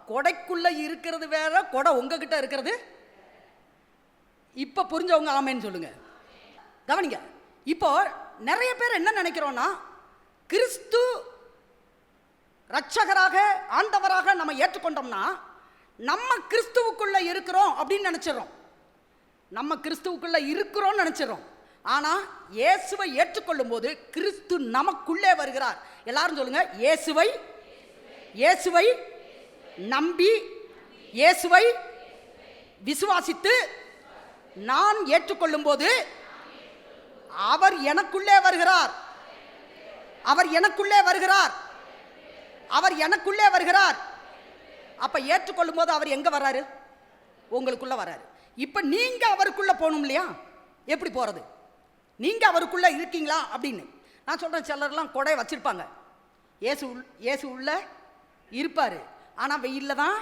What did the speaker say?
கொடைக்குள்ள இருக்கிறது வேற, கொடை உங்ககிட்ட இருக்கிறது. இப்ப புரிஞ்சவங்க ஆமேன்னு சொல்லுங்க. கவனிங்க. இப்போ நிறைய பேர் என்ன நினைக்கிறோம்னா, கிறிஸ்து ரட்சகராக ஆண்டவராக நம்ம ஏற்றுக்கொண்டோம்னா நம்ம கிறிஸ்துவுக்குள்ள இருக்கிறோம் அப்படின்னு நினைச்சிடறோம். நம்ம கிறிஸ்துவுக்குள்ள இருக்கிறோம் நினைச்சிடறோம். ஆனா இயேசுவை ஏற்றுக்கொள்ளும் போது கிறிஸ்து நமக்குள்ளே வருகிறார். எல்லாரும் சொல்லுங்க, இயேசுவை இயேசுவை நம்பி இயேசுவை விசுவாசித்து நான் ஏற்றுக்கொள்ளும் போது அவர் எனக்குள்ளே வருகிறார். அவர் எனக்குள்ளே வருகிறார். அவர் எனக்குள்ளே வருகிறார். அப்ப ஏற்றுக்கொள்ளும் போது அவர் எங்க வர்றாரு? உங்களுக்குள்ள வர்றாரு. இப்ப நீங்க அவருக்குள்ள போகணும் இல்லையா? எப்படி போறது? நீங்க அவருக்குள்ள இருக்கீங்களா அப்படின்னு நான் சொல்றேன். சிலர்லாம் கொடை வச்சிருப்பாங்க. இயேசு உள்ள இருப்பாரு, ஆனா வெயில்ல தான்